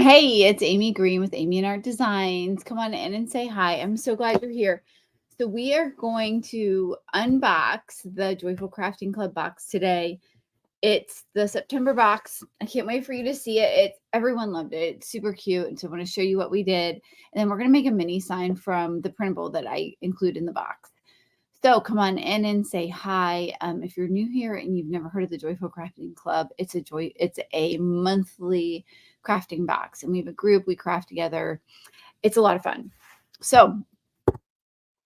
Hey, it's Amy Green with Amy and Art Designs. Come on in and say hi. I'm so glad you're here. So we are going to unbox the Joyful Crafting Club box today. It's the September box. I can't wait for you to see it. Everyone loved it. It's super cute. And so I want to show you what we did. And then we're going to make a mini sign from the printable that I include in the box. So come on in and say hi. If you're new here and you've never heard of the Joyful Crafting Club, it's a monthly crafting box, and we have a group. We craft together. It's a lot of fun. So,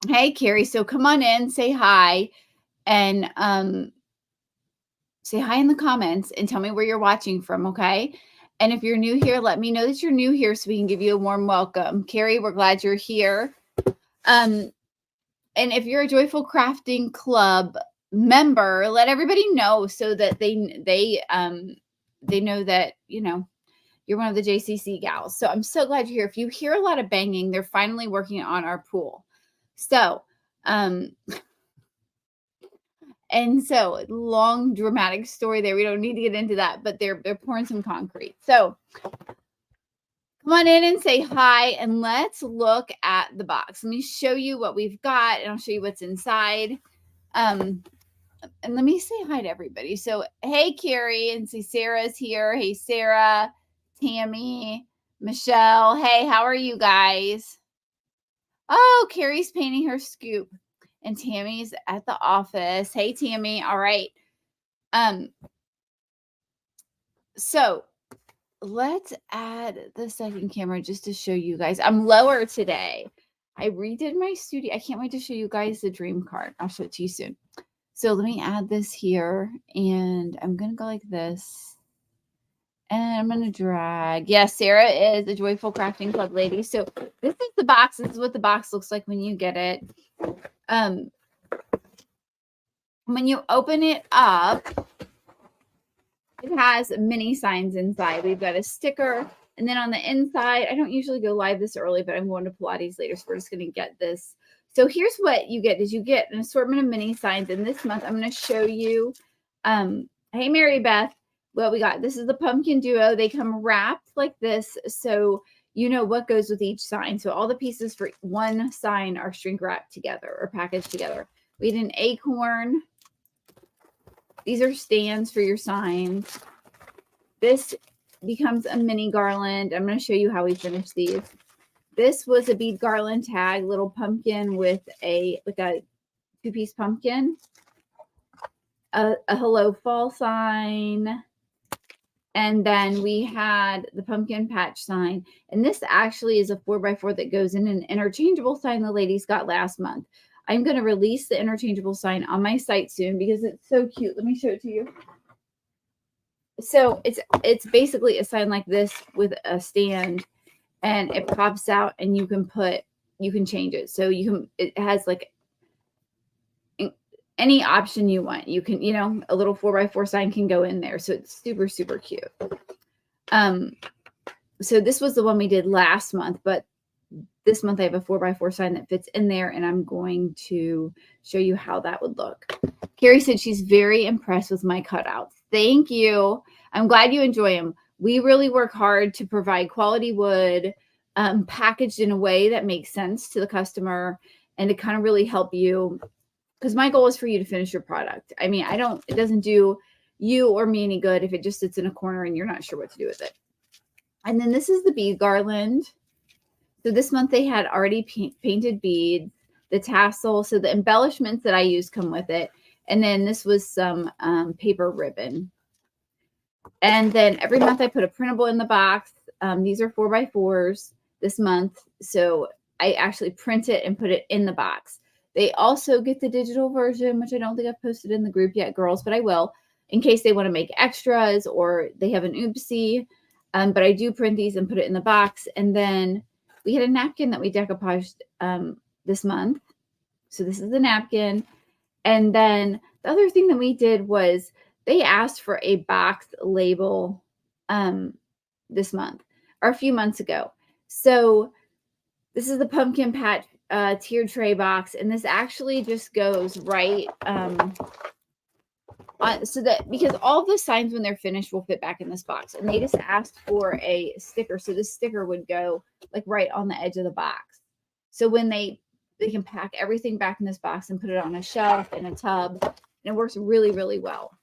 hey, Carrie. So come on in, say hi, and say hi in the comments and tell me where you're watching from. Okay. And if you're new here, let me know that you're new here so we can give you a warm welcome. Carrie, we're glad you're here. And if you're a Joyful Crafting Club member, let everybody know so that they know that, you're one of the JCC gals. So I'm so glad you're here. If you hear a lot of banging, they're finally working on our pool. So, and so long dramatic story there. We don't need to get into that, but they're pouring some concrete. So come on in and say hi, and let's look at the box. Let me show you what we've got, and I'll show you what's inside. And let me say hi to everybody. So, hey, Carrie, and see Sarah's here. Hey, Sarah, Tammy, Michelle. Hey, how are you guys? Oh, Carrie's painting her scoop, and Tammy's at the office. Hey, Tammy. All right. So let's add the second camera just to show you guys. I'm lower today. I redid my studio. I can't wait to show you guys the dream card. I'll show it to you soon. So let me add this here, and I'm going to go like this, and I'm going to drag. Yes, Sarah is a Joyful Crafting Club lady. So this is the box. This is what the box looks like when you get it. When you open it up, it has mini signs inside. We've got a sticker, and then on the inside, I don't usually go live this early, but I'm going to Pilates later, so we're just going to get this. So here's what you get, is you get an assortment of mini signs, and this month I'm going to show you, hey, Mary Beth, what we got. This is the Pumpkin Duo. They come wrapped like this, so you know what goes with each sign. So all the pieces for one sign are shrink wrapped together or packaged together. We had an acorn. These are stands for your signs. This becomes a mini garland. I'm going to show you how we finish these. This was a bead garland tag, little pumpkin with a two-piece pumpkin, a hello fall sign, and then we had the pumpkin patch sign. And this actually is a 4x4 that goes in an interchangeable sign the ladies got last month. I'm going to release the interchangeable sign on my site soon because it's so cute. Let me show it to you. So it's basically a sign like this with a stand, and it pops out, and you can change it. So it has like any option you want. You can, a little 4x4 sign can go in there. So it's super, super cute. So this was the one we did last month, but this month I have a 4x4 sign that fits in there, and I'm going to show you how that would look. Carrie said she's very impressed with my cutouts. Thank you. I'm glad you enjoy them. We really work hard to provide quality wood, packaged in a way that makes sense to the customer, and to kind of really help you, because my goal is for you to finish your product. I mean, it doesn't do you or me any good if it just sits in a corner and you're not sure what to do with it. And then this is the bead garland. So this month they had already painted beads, the tassel. So the embellishments that I use come with it. And then this was some paper ribbon. And then every month I put a printable in the box. These are 4x4s this month. So I actually print it and put it in the box. They also get the digital version, which I don't think I've posted in the group yet, girls, but I will, in case they want to make extras or they have an oopsie. But I do print these and put it in the box. And then we had a napkin that we decoupaged this month. So this is the napkin. And then the other thing that we did was they asked for a box label this month or a few months ago. So this is the pumpkin patch tiered tray box. And this actually just goes right so that because all the signs when they're finished will fit back in this box, and they just asked for a sticker, so this sticker would go like right on the edge of the box, so when they can pack everything back in this box and put it on a shelf in a tub, and it works really well.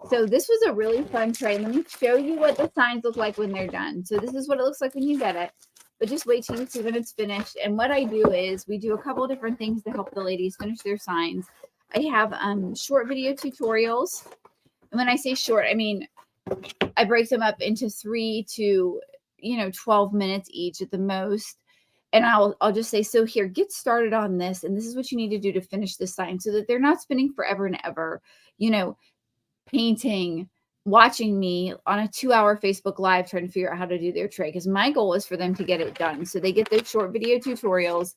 So this was a really fun tray. Let me show you what the signs look like when they're done. So this is what it looks like when you get it, but just wait till you see when it's finished. And what I do is we do a couple of different things to help the ladies finish their signs. I have short video tutorials. And when I say short, I mean, I break them up into 3 to, 12 minutes each at the most. And I'll just say, so here, get started on this. And this is what you need to do to finish this sign, so that they're not spending forever and ever, painting, watching me on a 2-hour Facebook Live trying to figure out how to do their tray. Because my goal is for them to get it done. So they get those short video tutorials.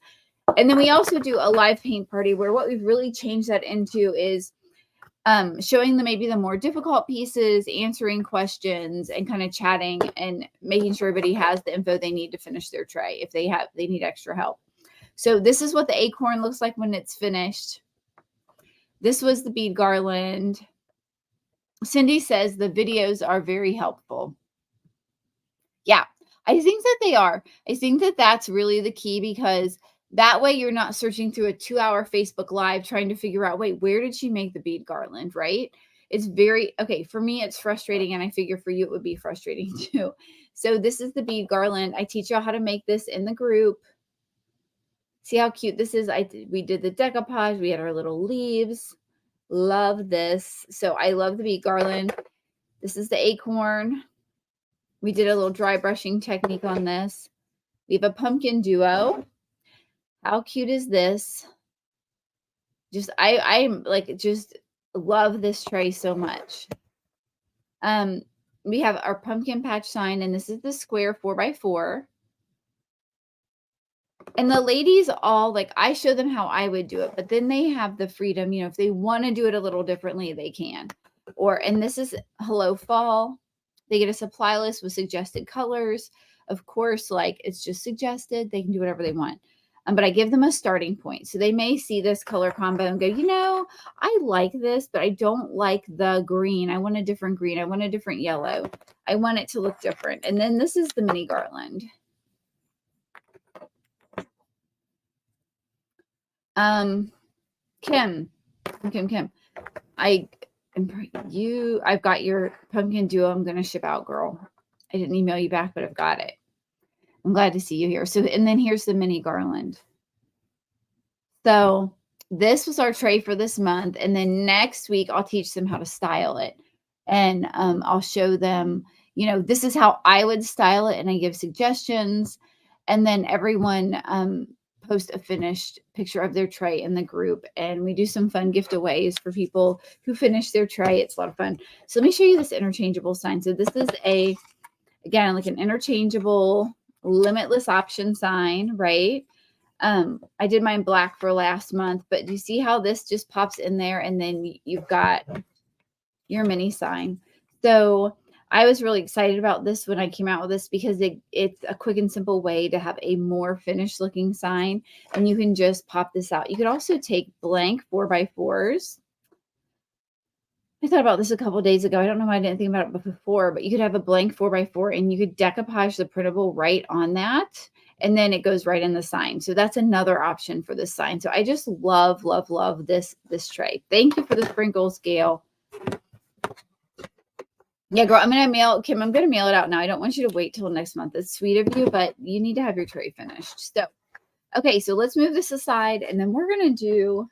And then we also do a live paint party, where what we've really changed that into is showing them maybe the more difficult pieces, answering questions, and kind of chatting and making sure everybody has the info they need to finish their tray if they need extra help. So this is what the acorn looks like when it's finished. This was the bead garland. Cindy says the videos are very helpful. Yeah, I think that they are. I think that that's really the key, because that way you're not searching through a 2-hour Facebook Live trying to figure out, wait, where did she make the bead garland, right? It's okay, for me, it's frustrating, and I figure for you it would be frustrating too. So this is the bead garland. I teach y'all how to make this in the group. See how cute this is? We did the decoupage. We had our little leaves. Love this. So I love the bead garland. This is the acorn. We did a little dry brushing technique on this. We have a pumpkin duo. How cute is this? I'm like, just love this tray so much. We have our pumpkin patch sign, and this is the square 4x4. And the ladies all, like, I show them how I would do it, but then they have the freedom, if they want to do it a little differently, they can. And this is Hello Fall. They get a supply list with suggested colors. Of course, like, it's just suggested. They can do whatever they want. But I give them a starting point. So they may see this color combo and go, I like this, but I don't like the green. I want a different green. I want a different yellow. I want it to look different. And then this is the mini garland. Kim. I've got your pumpkin duo. I'm going to ship out, girl. I didn't email you back, but I've got it. I'm glad to see you here. So, and then here's the mini garland. So this was our tray for this month. And then next week, I'll teach them how to style it. And I'll show them, this is how I would style it. And I give suggestions. And then everyone post a finished picture of their tray in the group. And we do some fun giveaways for people who finish their tray. It's a lot of fun. So let me show you this interchangeable sign. So this is again, like an interchangeable limitless option sign, right? I did mine black for last month, but do you see how this just pops in there, and then you've got your mini sign? So I was really excited about this when I came out with this, because it's a quick and simple way to have a more finished looking sign, and you can just pop this out. You could also take blank 4x4s. I thought about this a couple of days ago. I don't know why I didn't think about it before, but you could have a blank 4x4 and you could decoupage the printable right on that. And then it goes right in the sign. So that's another option for this sign. So I just love this tray. Thank you for the sprinkles, Gail. Yeah, girl, I'm going to mail it out now. I don't want you to wait till next month. It's sweet of you, but you need to have your tray finished. So, okay, so let's move this aside. And then we're going to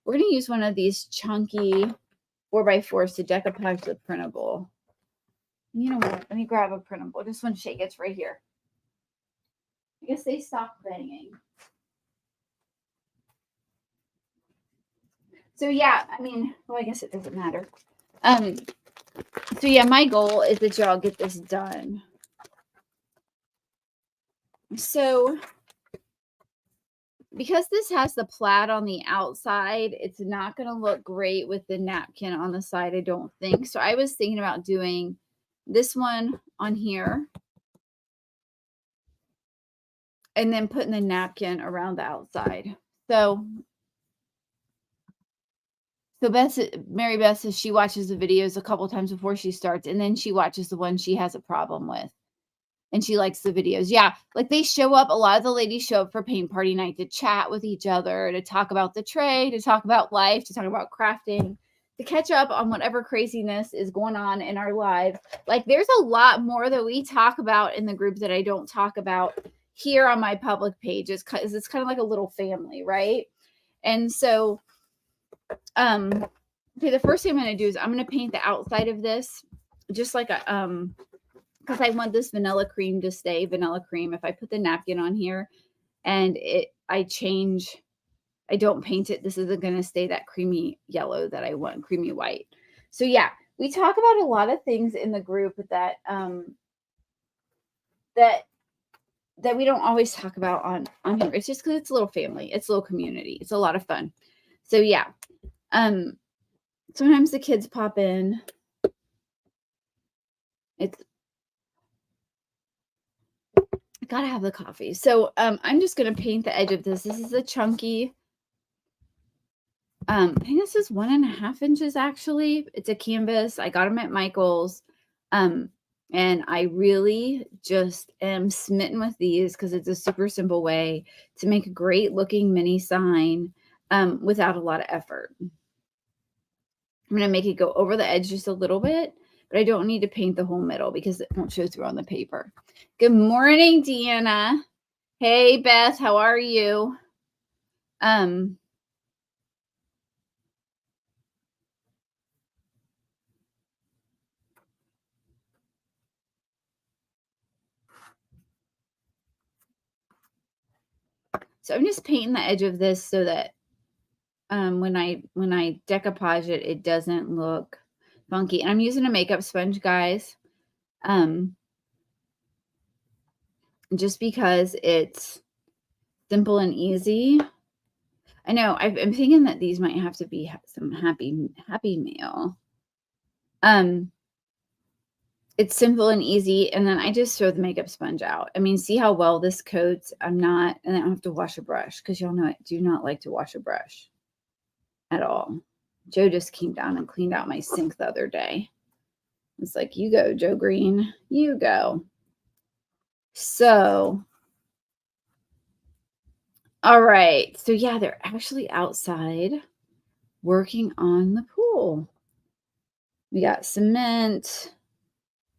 use one of these chunky 4x4s to decoupage the printable. You know what? Let me grab a printable. Just want to shake it's right here. I guess they stopped banging. So yeah, I guess it doesn't matter. So yeah, my goal is that y'all get this done. So because this has the plaid on the outside, it's not going to look great with the napkin on the side, I don't think. So I was thinking about doing this one on here and then putting the napkin around the outside. So So Mary Beth says she watches the videos a couple times before she starts, and then she watches the one she has a problem with. And she likes the videos. Yeah, like they show up, a lot of the ladies show up for paint party night to chat with each other, to talk about the trade, to talk about life, to talk about crafting, to catch up on whatever craziness is going on in our lives. Like there's a lot more that we talk about in the group that I don't talk about here on my public pages, because it's kind of like a little family, right? And so okay, the first thing I'm going to do is I'm going to paint the outside of this just like a because I want this vanilla cream to stay vanilla cream. If I put the napkin on here and I don't paint it, this isn't going to stay that creamy yellow that I want, creamy white. So yeah, we talk about a lot of things in the group that that we don't always talk about on here. It's just because it's a little family, it's a little community, it's a lot of fun. So yeah, sometimes the kids pop in. It's gotta have the coffee. So I'm just gonna paint the edge of this. This is a chunky. I think this is 1.5 inches actually. It's a canvas. I got them at Michael's. And I really just am smitten with these because it's a super simple way to make a great looking mini sign without a lot of effort. I'm gonna make it go over the edge just a little bit, but I don't need to paint the whole middle because it won't show through on the paper. Good morning, Deanna. Hey, Beth, how are you? So I'm just painting the edge of this so that when I decoupage it, it doesn't look funky. And I'm using a makeup sponge, guys. Just because it's simple and easy. I know I'm thinking that these might have to be some happy mail. It's simple and easy, and then I just throw the makeup sponge out. I mean, see how well this coats? And I don't have to wash a brush because y'all know I do not like to wash a brush at all. Joe just came down and cleaned out my sink the other day. It's like, you go, Joe Green, you go. So, all right. So yeah, they're actually outside working on the pool. We got cement.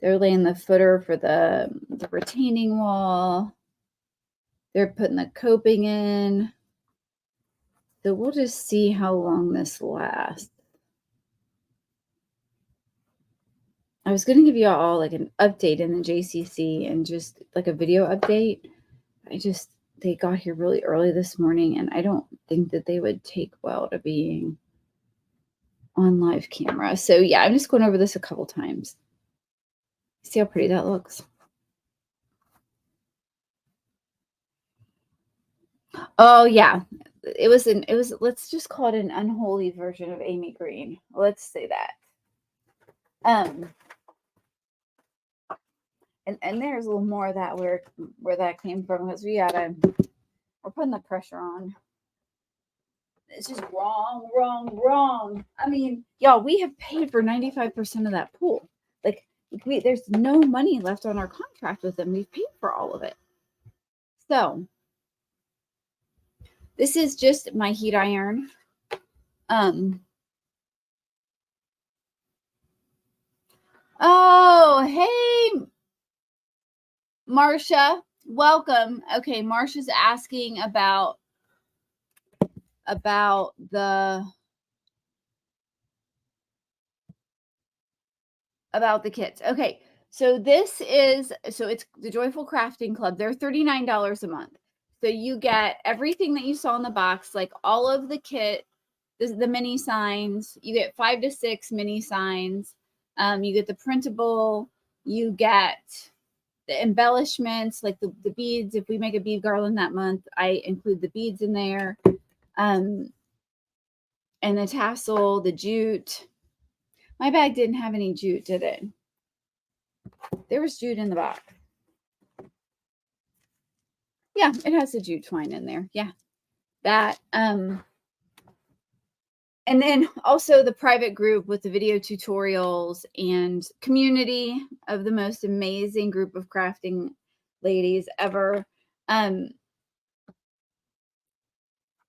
They're laying the footer for the retaining wall. They're putting the coping in. So we'll just see how long this lasts. I was going to give you all like an update in the JCC and just like a video update. They got here really early this morning, and I don't think that they would take well to being on live camera. So yeah, I'm just going over this a couple times. See how pretty that looks. Oh yeah, it was let's just call it an unholy version of Amy Green. Let's say that. And there's a little more of that where that came from, because we're putting the pressure on. It's just wrong. I mean, y'all, we have paid for 95% of that pool. Like there's no money left on our contract with them. We've paid for all of it. So this is just my heat iron. Oh, hey, Marcia, welcome. Okay, Marcia's asking about the kits. Okay, so it's the Joyful Crafting Club. They're $39 a month. So you get everything that you saw in the box, like all of the kit, the mini signs. You get 5 to 6 mini signs. You get the printable. You get the embellishments, like the beads. If we make a bead garland that month, I include the beads in there. And the tassel, the jute. My bag didn't have any jute, did it? There was jute in the box. Yeah, it has the jute twine in there. Yeah. That, and And then also the private group with the video tutorials and community of the most amazing group of crafting ladies ever. And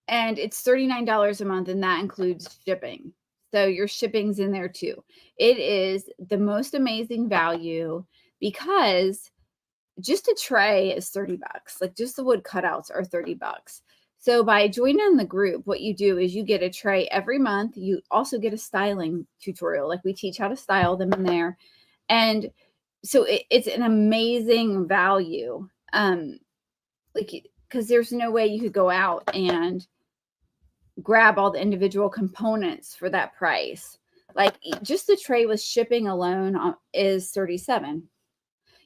it's $39 a month, and that includes shipping. So your shipping's in there too. It is the most amazing value because just a tray is $30. Like just the wood cutouts are $30. So by joining the group, what you do is you get a tray every month. You also get a styling tutorial. Like we teach how to style them in there. And so it's an amazing value. Like, because there's no way you could go out and grab all the individual components for that price. Like just the tray with shipping alone is $37.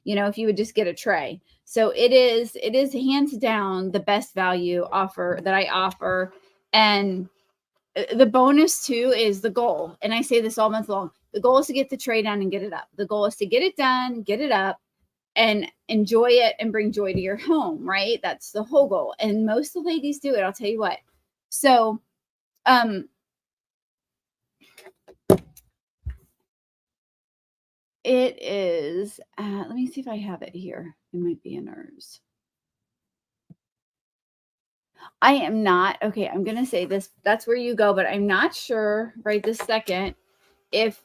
You know, if you would just get a tray. So it is hands down the best value offer that I offer. And the bonus too is the goal. And I say this all month long. The goal is to get the tray done and get it up. The goal is to get it done, get it up, and enjoy it and bring joy to your home, right? That's the whole goal. And most of the ladies do it. I'll tell you what. So, it is, let me see if I have it here. It might be in ours. I am not, okay, I'm going to say this. That's where you go, but I'm not sure right this second if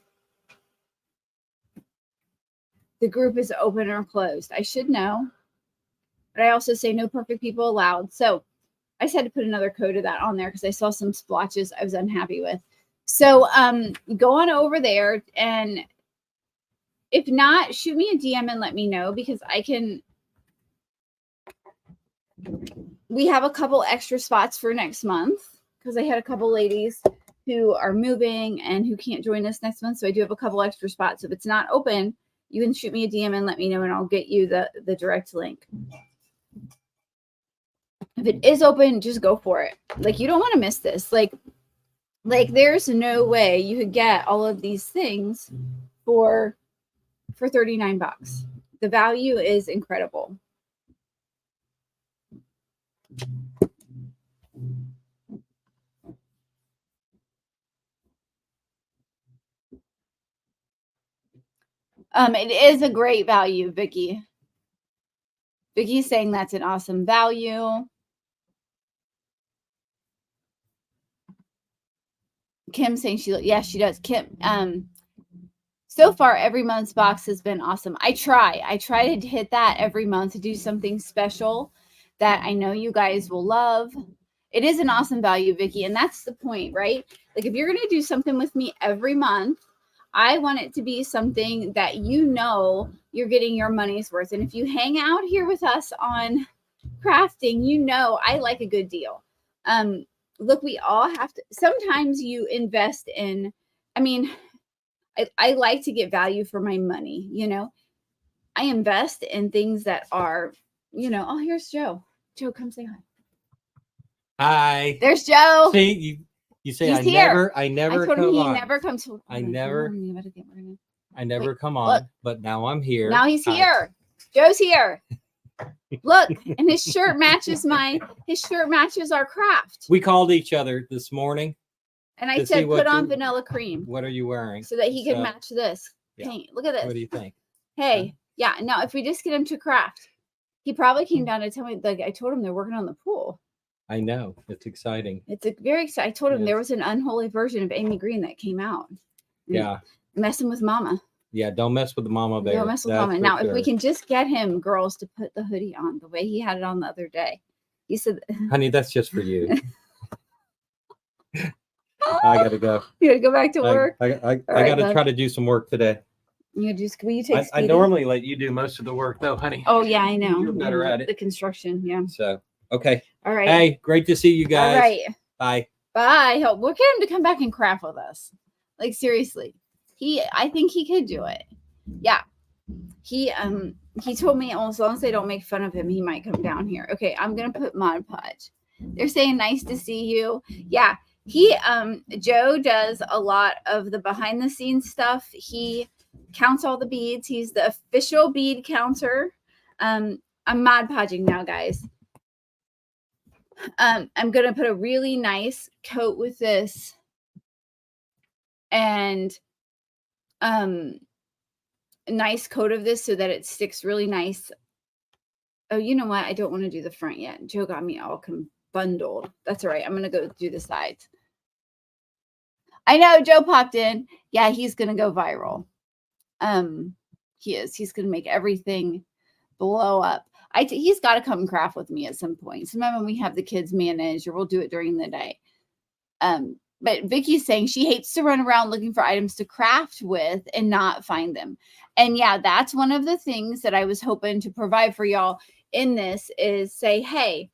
the group is open or closed. I should know, but I also say no perfect people allowed. So I just had to put another code of that on there because I saw some splotches I was unhappy with. So go on over there, and if not, shoot me a DM and let me know, because I can. We have a couple extra spots for next month because I had a couple ladies who are moving and who can't join us next month. So I do have a couple extra spots. So if it's not open, you can shoot me a DM and let me know, and I'll get you the direct link. If it is open, just go for it. Like, you don't want to miss this. Like there's no way you could get all of these things for $39. The value is incredible. It is a great value, Vicky. Vicky's saying that's an awesome value. Kim saying yes, she does. Kim, so far every month's box has been awesome. I try to hit that every month, to do something special that I know you guys will love. It is an awesome value, Vicky, and that's the point, right? Like, if you're going to do something with me every month, I want it to be something that you know you're getting your money's worth. And if you hang out here with us on Craftign, you know I like a good deal. Look, we all have to, sometimes you invest in, I mean, I like to get value for my money, you know. I invest in things that are, you know, oh, here's Joe. Joe, come say hi. Hi. There's Joe. See, you say He's I here. never I told come him he on. never comes to. I never Wait, come on, look. but now I'm here. Now he's here. Joe's here. Look, and his shirt matches our craft. We called each other this morning. And I said, put on vanilla cream. What are you wearing? So that he can match this paint. Look at this. What do you think? Hey, yeah. Now, if we just get him to craft, he probably came down to tell me, like, I told him they're working on the pool. I know. It's exciting. It's very exciting. I told him there was an unholy version of Amy Green that came out. Yeah. Messing with Mama. Yeah, don't mess with the Mama bear. Don't mess with Mama. Now, if we can just get him, girls, to put the hoodie on the way he had it on the other day. He said, honey, that's just for you. I gotta go. You gotta go back to work. I gotta try to do some work today. Will you take I normally let you do most of the work though, honey. Oh yeah, I know. You're better at it. The construction, yeah. So okay. All right. Hey, great to see you guys. All right. Bye. Bye. We'll get him to come back and craft with us. Like, seriously. I think he could do it. Yeah. He told me, as long as they don't make fun of him, he might come down here. Okay, I'm gonna put Mod Podge. They're saying nice to see you. Yeah. Joe does a lot of the behind the scenes stuff. He counts all the beads. He's the official bead counter. I'm Mod Podging now, guys. I'm going to put a really nice coat with this and a nice coat of this so that it sticks really nice. Oh, you know what? I don't want to do the front yet. Joe got me all bundled. That's all right. I'm going to go do the sides. I know Joe popped in. Yeah, he's going to go viral. He is. He's going to make everything blow up. He's got to come craft with me at some point. Sometime when we have the kids managed, or we'll do it during the day. But Vicky's saying she hates to run around looking for items to craft with and not find them. And yeah, that's one of the things that I was hoping to provide for y'all in this is say, hey,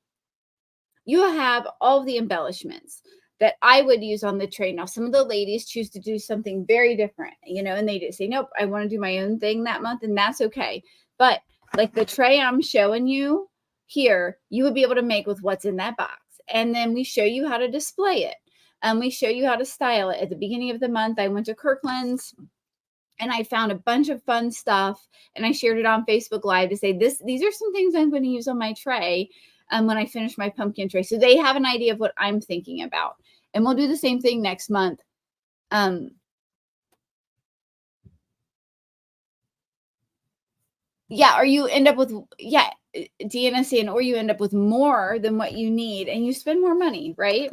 you have all of the embellishments that I would use on the tray. Now, some of the ladies choose to do something very different, and they just say, nope, I want to do my own thing that month, and that's okay. But like the tray I'm showing you here, you would be able to make with what's in that box. And then we show you how to display it. We show you how to style it. At the beginning of the month, I went to Kirkland's and I found a bunch of fun stuff, and I shared it on Facebook Live to say, these are some things I'm going to use on my tray when I finish my pumpkin tray. So they have an idea of what I'm thinking about. And we'll do the same thing next month. Yeah, or you end up with, Deanna saying, or you end up with more than what you need and you spend more money, right?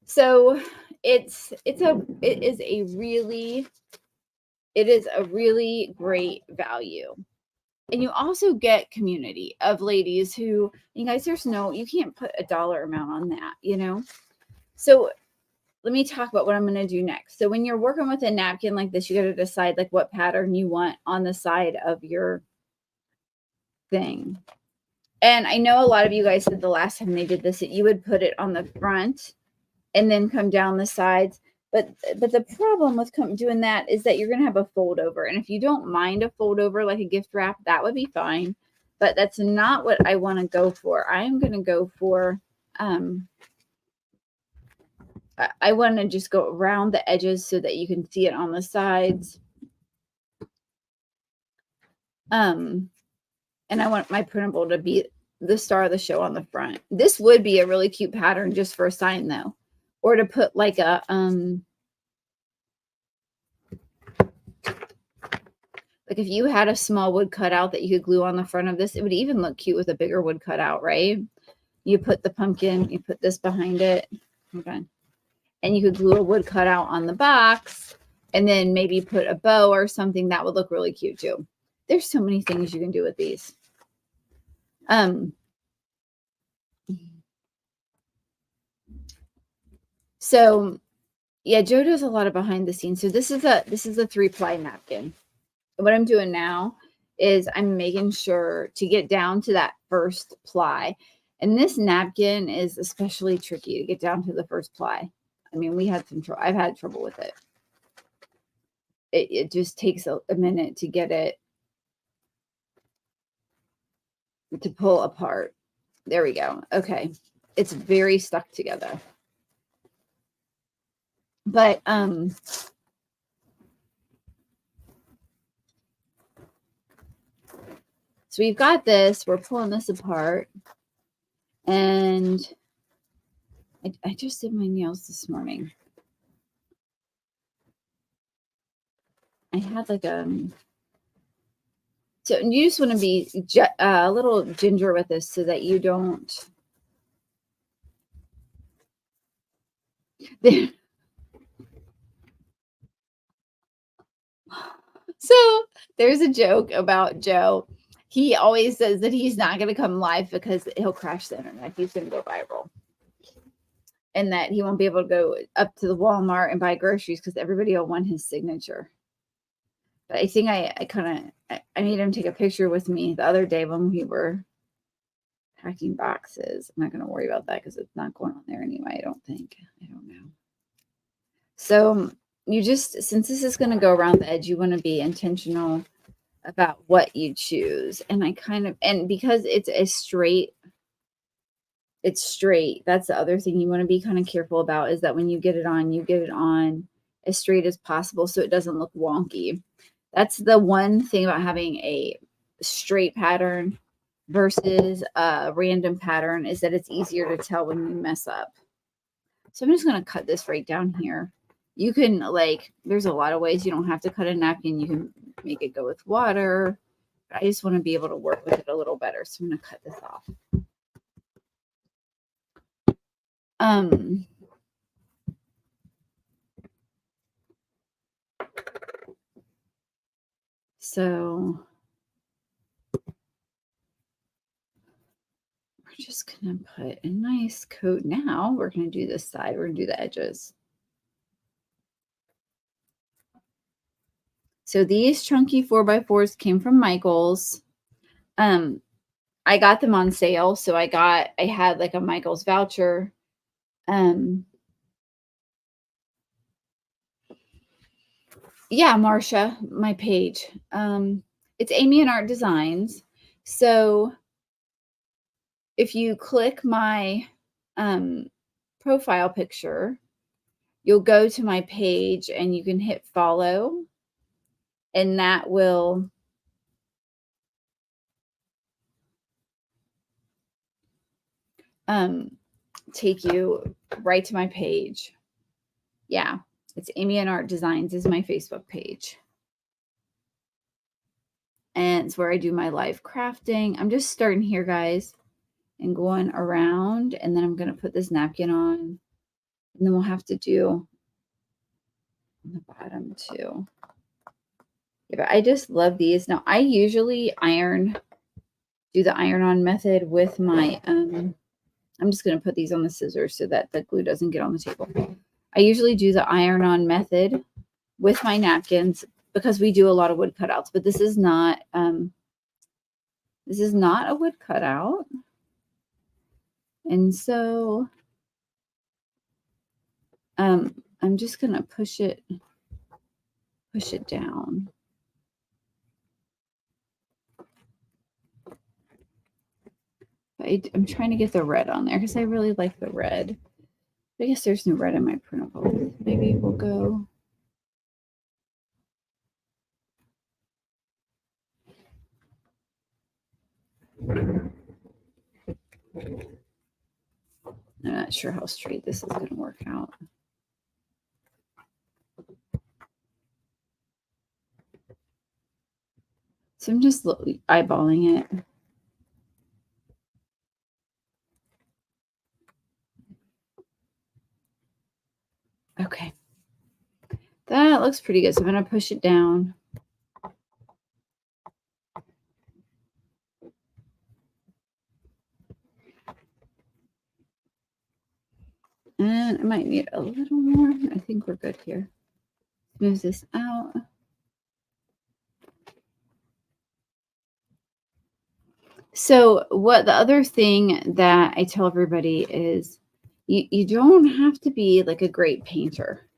So it is a really great value. And you also get community of ladies who, you guys, you can't put a dollar amount on that, So let me talk about what I'm going to do next. So when you're working with a napkin like this, you got to decide like what pattern you want on the side of your thing. And I know a lot of you guys said the last time they did this, that you would put it on the front and then come down the sides. But the problem with doing that is that you're going to have a fold over. And if you don't mind a fold over like a gift wrap, that would be fine. But that's not what I want to go for. I'm going to go for, I want to just go around the edges so that you can see it on the sides. And I want my printable to be the star of the show on the front. This would be a really cute pattern just for a sign though. Or to put like a, like if you had a small wood cutout that you could glue on the front of this, it would even look cute with a bigger wood cutout, right? You put the pumpkin, you put this behind it. Okay. And you could glue a wood cutout on the box and then maybe put a bow or something that would look really cute too. There's so many things you can do with these. So yeah, Joe does a lot of behind the scenes. So this is a 3-ply napkin. What I'm doing now is I'm making sure to get down to that first ply. And this napkin is especially tricky to get down to the first ply. I mean, we had some trouble. I've had trouble with it. It just takes a minute to get it to pull apart. There we go. Okay. It's very stuck together. But so we've got this. We're pulling this apart. And I just did my nails this morning. I had like so you just want to be a little ginger with this so that you don't. So there's a joke about Joe. He always says that he's not going to come live because he'll crash the internet. He's going to go viral. And that he won't be able to go up to the Walmart and buy groceries because everybody will want his signature. But I think I made him take a picture with me the other day when we were packing boxes. I'm not going to worry about that because it's not going on there anyway, I don't think. I don't know. So you just, since this is going to go around the edge, you want to be intentional about what you choose. And and because it's straight, that's the other thing you want to be kind of careful about, is that when you get it on as straight as possible so it doesn't look wonky. That's the one thing about having a straight pattern versus a random pattern, is that it's easier to tell when you mess up. So I'm just going to cut this right down here. You can like, there's a lot of ways. You don't have to cut a napkin. You can make it go with water. I just want to be able to work with it a little better. So I'm going to cut this off. So we're just going to put a nice coat. Now we're going to do this side. We're going to do the edges. So these chunky 4x4s came from Michael's. I got them on sale. So I had like a Michael's voucher. Yeah, Marcia, my page. It's Amy and Art Designs. So if you click my profile picture, you'll go to my page and you can hit follow, and that will take you right to my page. Yeah, it's Amy and Art Designs is my Facebook page. And it's where I do my live crafting. I'm just starting here, guys, and going around, and then I'm going to put this napkin on, and then we'll have to do on the bottom too. Yeah, but I just love these. Now, I usually do the iron-on method with my, I'm just going to put these on the scissors so that the glue doesn't get on the table. I usually do the iron-on method with my napkins because we do a lot of wood cutouts, but this is not a wood cutout. And so I'm just going to push it down. I'm trying to get the red on there because I really like the red. I guess there's no red in my printable. Maybe we'll go. I'm not sure how straight this is going to work out. So I'm just eyeballing it. Okay. That looks pretty good. So I'm going to push it down. And I might need a little more. I think we're good here. Move this out. So what the other thing that I tell everybody is you don't have to be like a great painter.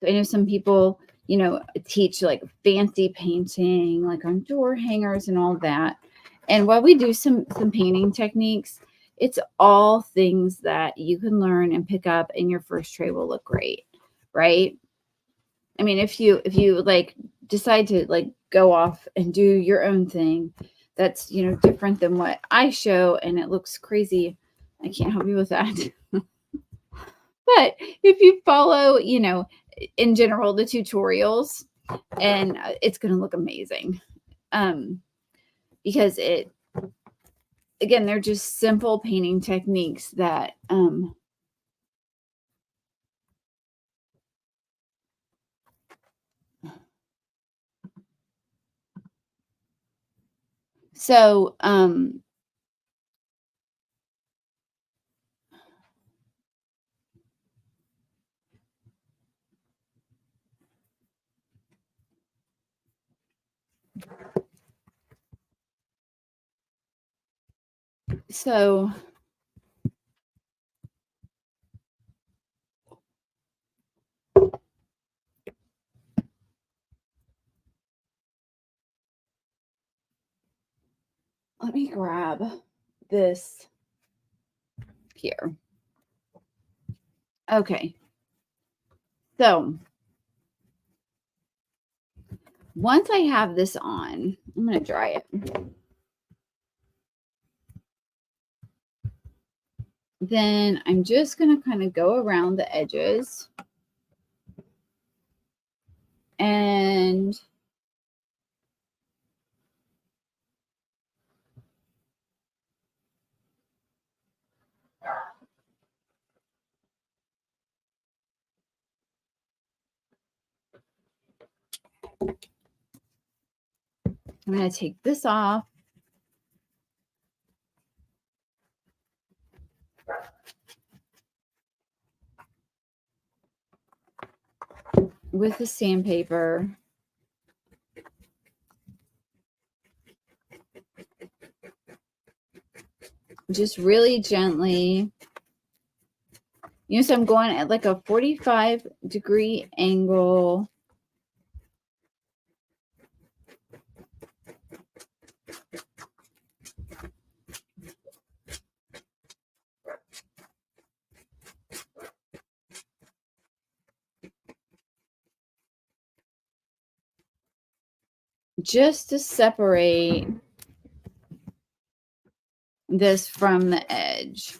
I know some people, teach like fancy painting, like on door hangers and all that. And while we do some painting techniques, it's all things that you can learn and pick up, and your first tray will look great, right? I mean, if you like decide to like go off and do your own thing, that's different than what I show, and it looks crazy. I can't help you with that. But if you follow, in general, the tutorials, and it's going to look amazing. Because again, they're just simple painting techniques that, so, let me grab this here. Okay. So once I have this on, I'm going to dry it. Then I'm just going to kind of go around the edges. And I'm going to take this off. With the sandpaper. Just really gently. You know, so I'm going at like a 45-degree angle. Just to separate this from the edge.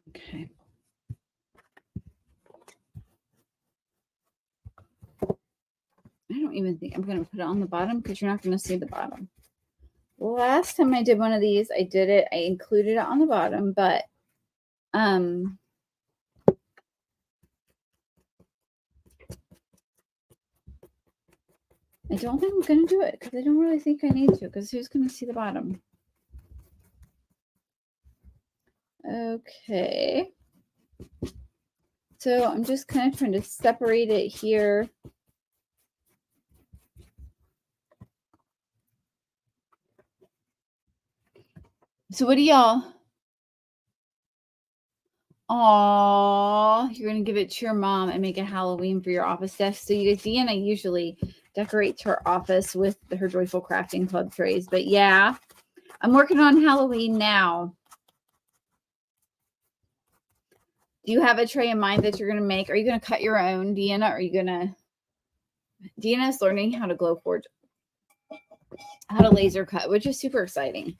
Okay. I don't even think I'm going to put it on the bottom because you're not going to see the bottom. Last time I did one of these, I included it on the bottom, but I don't think I'm going to do it because I don't really think I need to, because who's going to see the bottom? Okay. So I'm just kind of trying to separate it here. So what do y'all? Aw, you're going to give it to your mom and make a Halloween for your office desk. So Deanna usually decorates her office with her Joyful Crafting Club trays. But yeah, I'm working on Halloween now. Do you have a tray in mind that you're going to make? Are you going to cut your own, Deanna? Or are you going to... Deanna's learning how to glow forge, how to laser cut, which is super exciting.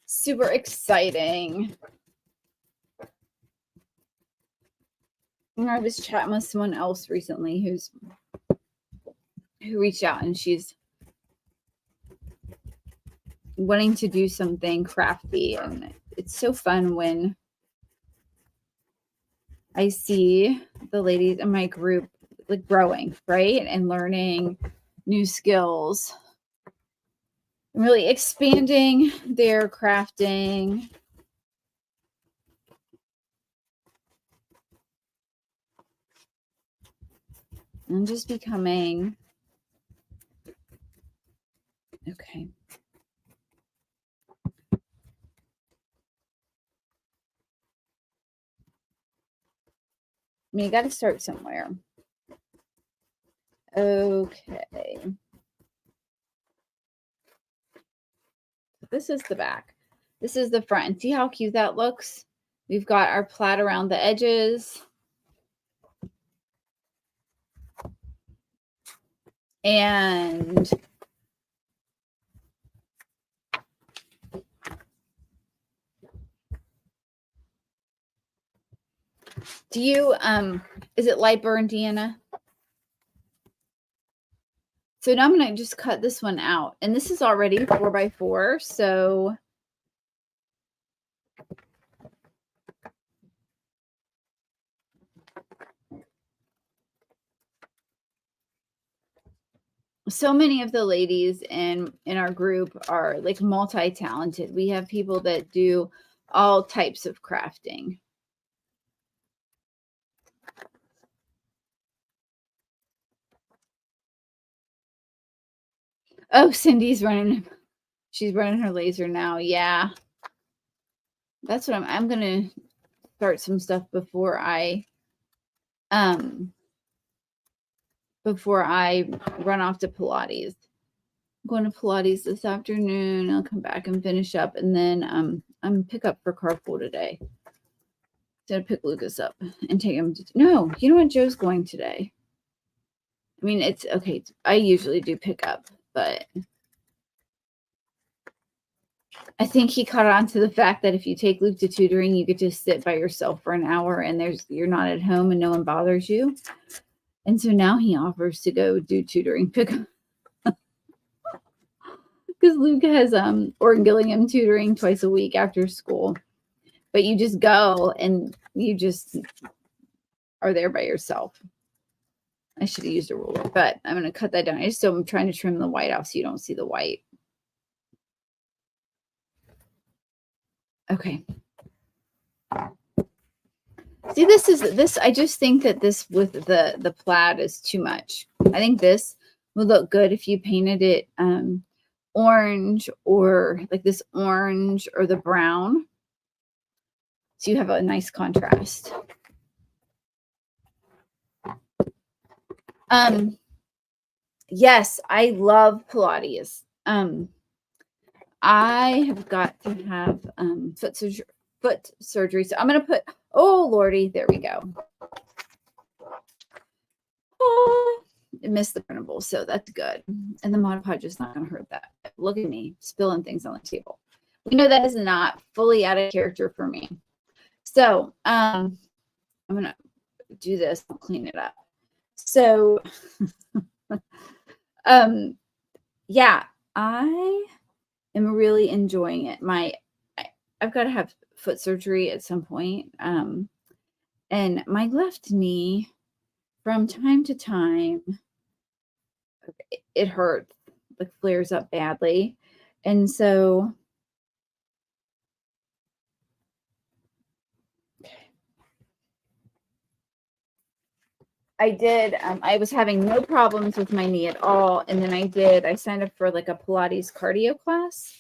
Super exciting. I was chatting with someone else recently who reached out, and she's wanting to do something crafty, and it's so fun when I see the ladies in my group like growing, right, and learning new skills, and really expanding their crafting. And just becoming okay. I mean, you got to start somewhere. Okay. This is the back. This is the front. See how cute that looks? We've got our plaid around the edges. And do you, is it light burn, Deanna? So now I'm going to just cut this one out. And this is already 4x4. So many of the ladies in our group are like multi-talented. We have people that do all types of crafting. Oh, Cindy's running. She's running her laser now. Yeah. That's what I'm going to start some stuff before I run off to Pilates. I'm going to Pilates this afternoon. I'll come back and finish up, and then I'm pick up for carpool today. Gonna pick Lucas up and take him to... No, you know what? Joe's going today. I mean, it's okay. I usually do pick up, but I think he caught on to the fact that if you take Luke to tutoring, you get to sit by yourself for an hour and you're not at home and no one bothers you. And so now he offers to go do tutoring pickup. Because Luke has Oregon Gillingham tutoring twice a week after school. But you just go and you just are there by yourself. I should have used a ruler, but I'm going to cut that down. I'm trying to trim the white off so you don't see the white. Okay. See, this. I just think that this with the plaid is too much. I think this would look good if you painted it orange, or like this orange or the brown. So you have a nice contrast. Yes, I love Pilates. I have got to have foot surgery. So I'm going to put, oh, Lordy, there we go. Oh, I missed the printable, so that's good. And the Mod Podge is not going to hurt that. Look at me spilling things on the table. We know that is not fully out of character for me. So I'm going to do this. I'll clean it up. So, yeah, I am really enjoying it. I've got to have foot surgery at some point. And my left knee, from time to time, it hurts, like flares up badly. And so I did, I was having no problems with my knee at all. And then I signed up for like a Pilates cardio class.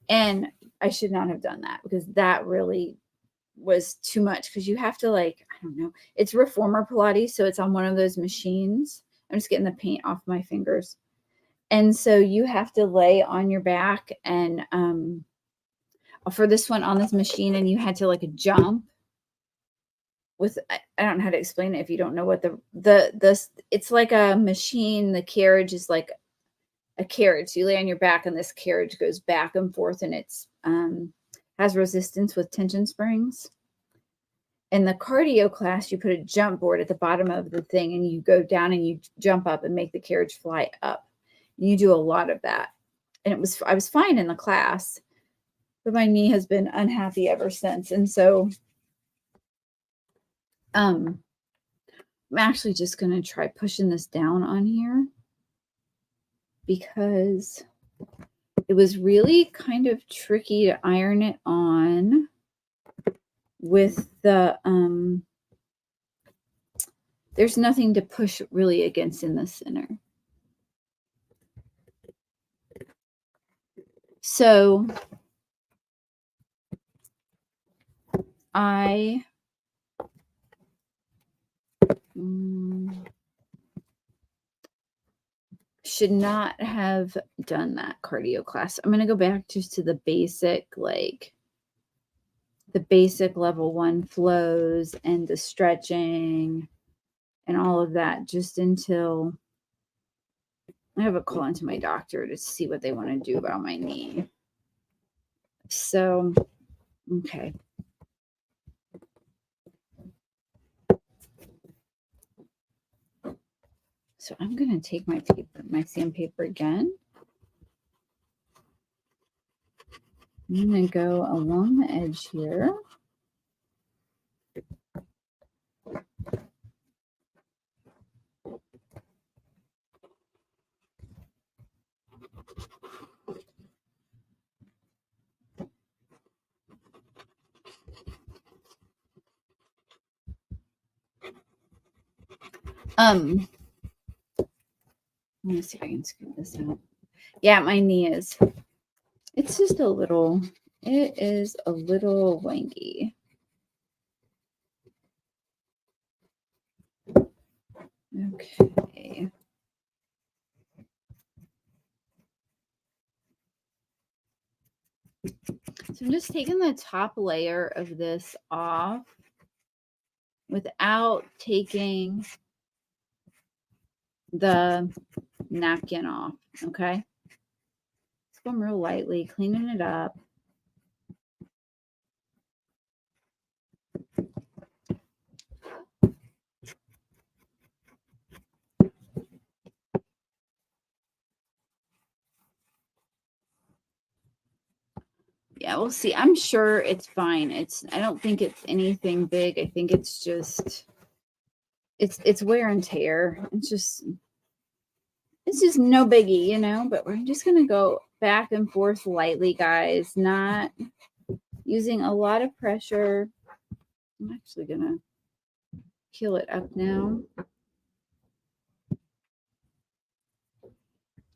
And I should not have done that, because that really was too much, because you have to, like, I don't know, it's reformer Pilates, so it's on one of those machines. I'm just getting the paint off my fingers. And so you have to lay on your back, and for this one on this machine, and you had to like jump with, I don't know how to explain it if you don't know what it's like a machine. The carriage is like a carriage. So you lay on your back and this carriage goes back and forth, and it's has resistance with tension springs. In the cardio class, you put a jump board at the bottom of the thing, and you go down and you jump up and make the carriage fly up. And you do a lot of that. And I was fine in the class, but my knee has been unhappy ever since. And so I'm actually just going to try pushing this down on here, because it was really kind of tricky to iron it on with the, there's nothing to push really against in the center. So I should not have done that cardio class. I'm going to go back just to the basic, like the basic level 1 flows and the stretching and all of that, just until I have a call into my doctor to see what they want to do about my knee. So, okay. So I'm going to take my sandpaper again. I'm going to go along the edge here. Let me see if I can scoop this out. Yeah, my knee is, it's just a little, it is a little wanky. Okay. So I'm just taking the top layer of this off without taking the napkin off. Okay. Just going real lightly, cleaning it up. Yeah, we'll see. I'm sure it's fine. I don't think it's anything big. I think it's just it's wear and tear. It's just no biggie, you know, but we're just gonna go back and forth lightly, guys, not using a lot of pressure. I'm actually gonna peel it up now. Let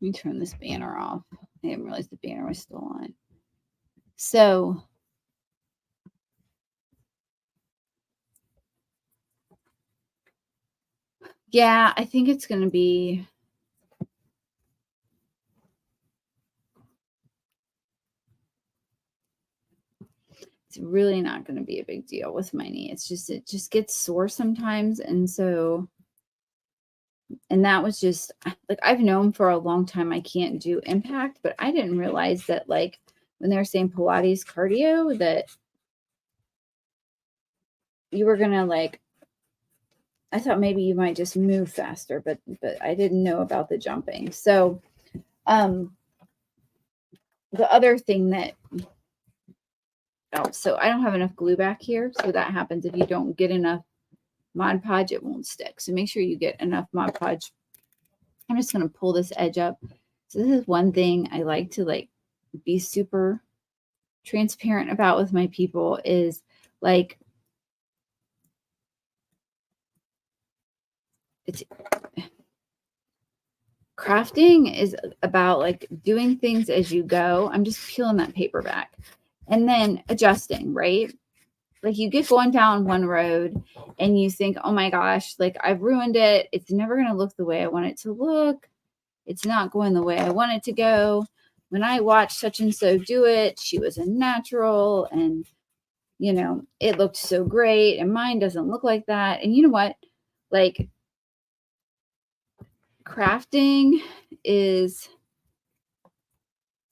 me turn this banner off. I didn't realize the banner was still on. So yeah, I think it's going to be it's really not going to be a big deal with my knee. It's just it just gets sore sometimes, and that was just like I've known for a long time I can't do impact, but I didn't realize that like when they were saying Pilates cardio that you were gonna like I thought maybe you might just move faster, but I didn't know about the jumping. So the other thing that so I don't have enough glue back here. So that happens if you don't get enough Mod Podge, it won't stick. So make sure you get enough Mod Podge. I'm just going to pull this edge up. So this is one thing I like to like be super transparent about with my people is like it's crafting is about like doing things as you go. I'm just peeling that paper back and then adjusting, right? Like you get going down one road and you think, oh my gosh, like I've ruined it. It's never going to look the way I want it to look. It's not going the way I want it to go. When I watched such and so do it, she was a natural and, you know, it looked so great and mine doesn't look like that. And you know what? Like crafting is,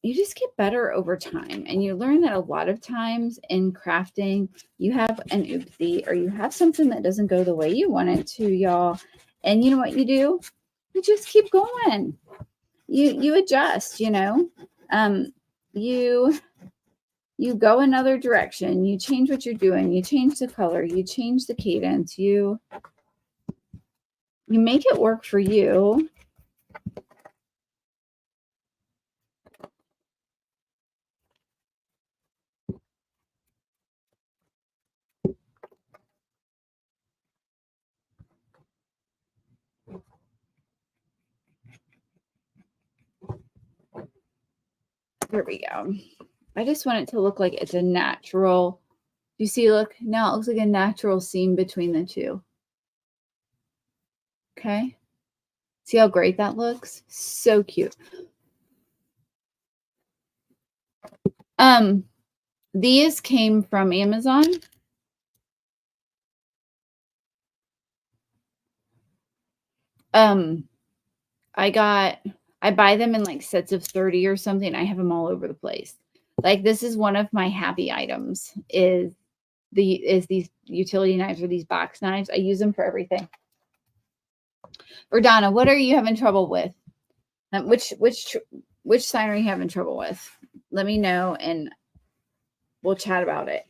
you just get better over time. And you learn that a lot of times in crafting, you have an oopsie or you have something that doesn't go the way you want it to, y'all. And you know what you do? You just keep going. You adjust, you know. You go another direction. You change what you're doing. You change the color. You change the cadence. You make it work for you. There we go. I just want it to look like it's a natural. You see, look, now it looks like a natural seam between the two. Okay. See how great that looks? So cute. These came from Amazon. I buy them in like sets of 30 or something. I have them all over the place. Like this is one of my happy items is these utility knives or these box knives. I use them for everything. Verdana, what are you having trouble with? Which sign are you having trouble with? Let me know and we'll chat about it.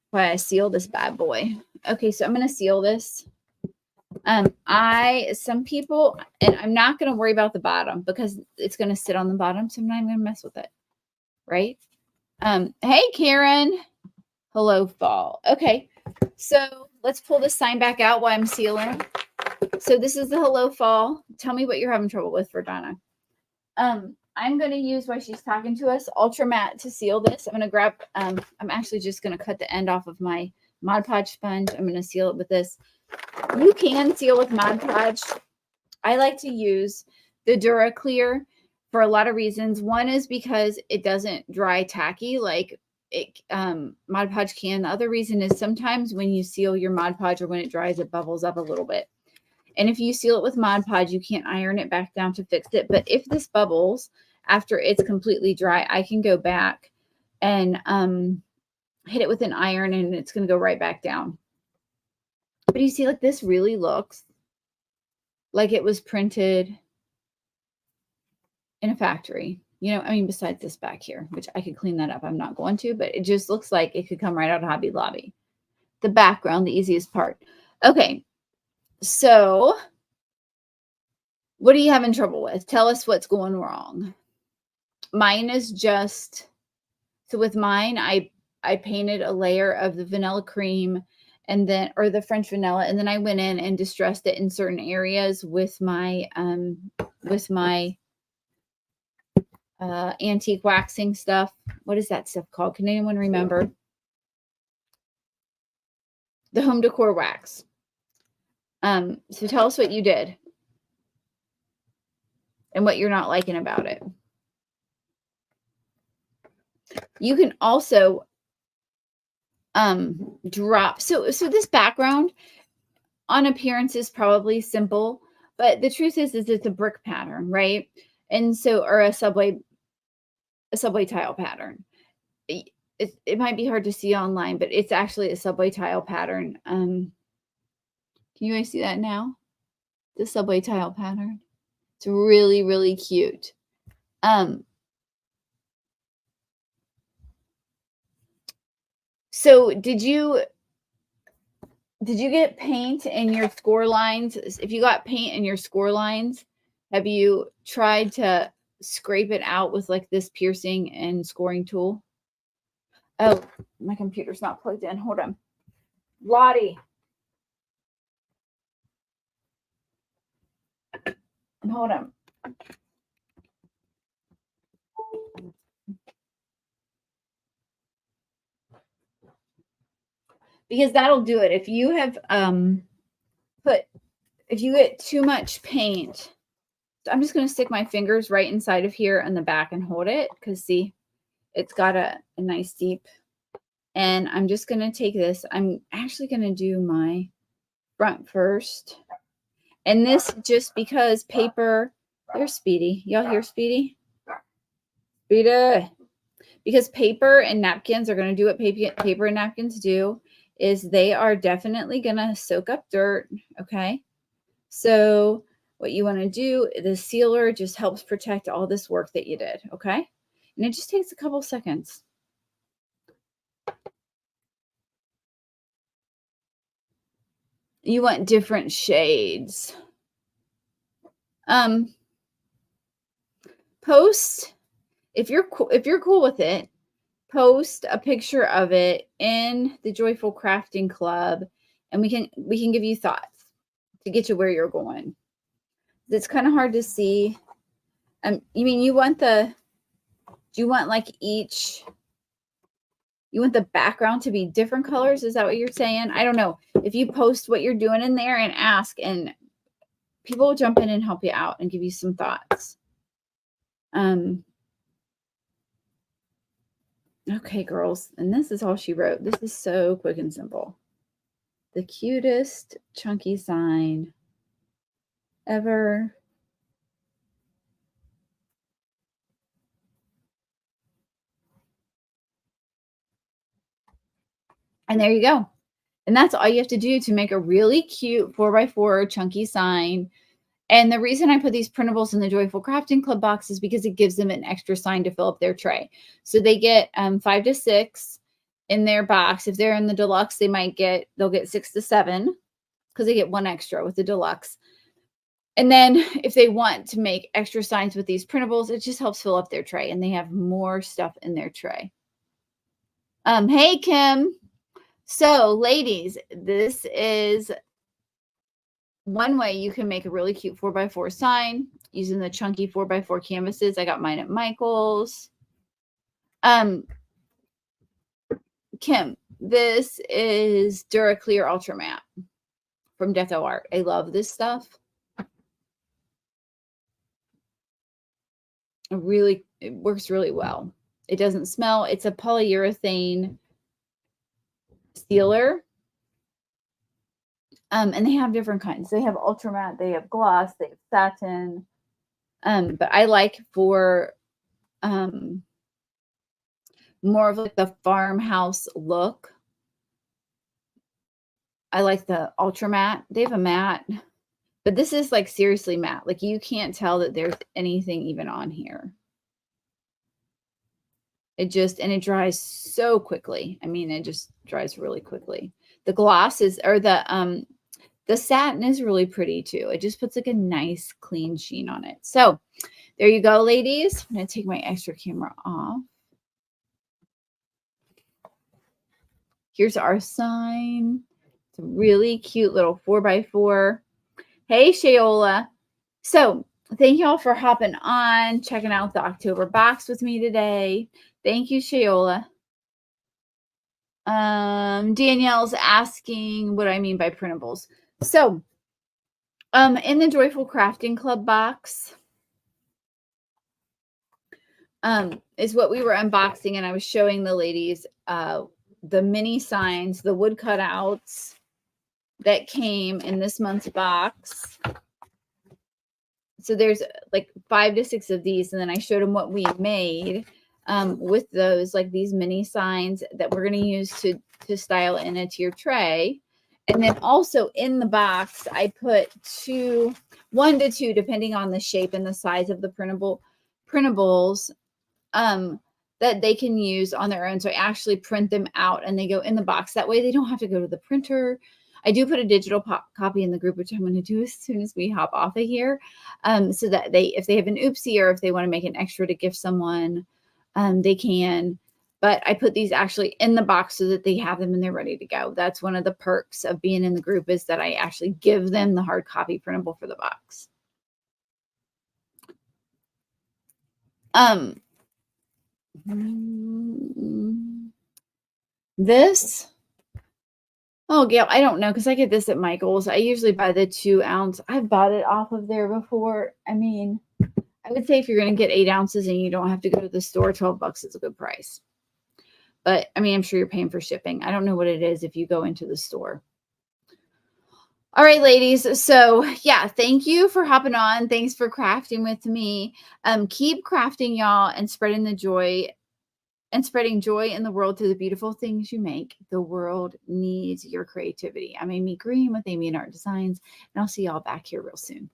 Why I seal this bad boy. Okay, so I'm gonna seal this. Some people, and I'm not going to worry about the bottom because it's going to sit on the bottom. So I'm not even going to mess with it. Right. Hey, Karen. Hello, fall. Okay. So let's pull this sign back out while I'm sealing. So this is the hello fall. Tell me what you're having trouble with, Verdana. I'm going to use while she's talking to us, Ultra Matte to seal this. I'm going to grab, I'm actually just going to cut the end off of my Mod Podge sponge. I'm going to seal it with this. You can seal with Mod Podge. I like to use the Dura Clear for a lot of reasons. One is because it doesn't dry tacky like it Mod Podge can. The other reason is sometimes when you seal your Mod Podge or when it dries, it bubbles up a little bit. And if you seal it with Mod Podge, you can't iron it back down to fix it. But if this bubbles after it's completely dry, I can go back and hit it with an iron and it's going to go right back down. But you see, like, this really looks like it was printed in a factory. You know, I mean, besides this back here, which I could clean that up. I'm not going to, but it just looks like it could come right out of Hobby Lobby. The background, the easiest part. Okay, so what are you having trouble with? Tell us what's going wrong. Mine is just, so with mine, I painted a layer of the vanilla cream and then, or the French vanilla, and then I went in and distressed it in certain areas with my antique waxing stuff. What is that stuff called? Can anyone remember? The home decor wax. So tell us what you did and what you're not liking about it. You can also drop. So this background on appearance is probably simple, but the truth is it's a brick pattern, right? And so, or a subway tile pattern. It might be hard to see online, but it's actually a subway tile pattern. Can you guys see that now? The subway tile pattern. It's really, really cute. So did you get paint in your score lines? If you got paint in your score lines, have you tried to scrape it out with like this piercing and scoring tool? Oh, my computer's not plugged in. Hold on. Lottie. Hold on. Because that'll do it. If you have if you get too much paint, I'm just going to stick my fingers right inside of here on the back and hold it, because see, it's got a nice deep. And I'm just going to take this. I'm actually going to do my front first. And this just because paper, there's Speedy. Y'all hear Speedy? Speedy. Because paper and napkins are going to do what paper and napkins do, is they are definitely going to soak up dirt, okay? So what you want to do, the sealer just helps protect all this work that you did, okay? And it just takes a couple seconds. You want different shades. Post, if you're cool with it, post a picture of it in the Joyful Crafting Club, and we can give you thoughts to get you where you're going. It's kind of hard to see. You mean you want the background to be different colors? Is that what you're saying? I don't know. If you post what you're doing in there and ask, and people will jump in and help you out and give you some thoughts. Okay, girls. And this is all she wrote. This is so quick and simple. The cutest chunky sign ever. And there you go. And that's all you have to do to make a really cute 4x4 chunky sign. And the reason I put these printables in the Joyful Crafting Club box is because it gives them an extra sign to fill up their tray. So they get 5 to 6 in their box. If they're in the deluxe, they'll get 6 to 7 because they get 1 extra with the deluxe. And then if they want to make extra signs with these printables, it just helps fill up their tray, and they have more stuff in their tray. Hey, Kim. So ladies, this is one way you can make a really cute 4x4 sign using the chunky 4x4 canvases. I got mine at Michael's. Kim, this is Duraclear Ultra Matte from Deco Art. I love this stuff. It works really well. It doesn't smell. It's a polyurethane sealer. And they have different kinds. They have ultra matte, they have gloss, they have satin. But I like for more of like the farmhouse look. I like the ultra matte. They have a matte, but this is like seriously matte. Like you can't tell that there's anything even on here. And it dries so quickly. I mean, it just dries really quickly. The gloss is, or the satin is really pretty too. It just puts like a nice clean sheen on it. So there you go, ladies. I'm going to take my extra camera off. Here's our sign. It's a really cute little 4x4. Hey, Shayola. So thank you all for hopping on, checking out the October box with me today. Thank you, Shayola. Danielle's asking what I mean by printables. So in the Joyful Crafting Club box is what we were unboxing, and I was showing the ladies the mini signs, the wood cutouts that came in this month's box. So there's like 5 to 6 of these, and then I showed them what we made with those, like these mini signs that we're going to use to style in a tier tray. And then also in the box, I put 1 to 2, depending on the shape and the size of the printables that they can use on their own. So I actually print them out and they go in the box. That way they don't have to go to the printer. I do put a digital copy in the group, which I'm going to do as soon as we hop off of here. So that if they have an oopsie or if they want to make an extra to gift someone, they can. But I put these actually in the box so that they have them and they're ready to go. That's one of the perks of being in the group, is that I actually give them the hard copy printable for the box. This, oh Gail, I don't know, because I get this at Michael's. I usually buy the 2 ounce. I've bought it off of there before. I mean, I would say if you're going to get 8 ounces and you don't have to go to the store, $12 is a good price. But I mean, I'm sure you're paying for shipping. I don't know what it is if you go into the store. All right, ladies. So yeah, thank you for hopping on. Thanks for crafting with me. Keep crafting, y'all, and spreading the joy and spreading joy in the world through the beautiful things you make. The world needs your creativity. I'm Amy Green with Amy and Art Designs, and I'll see y'all back here real soon.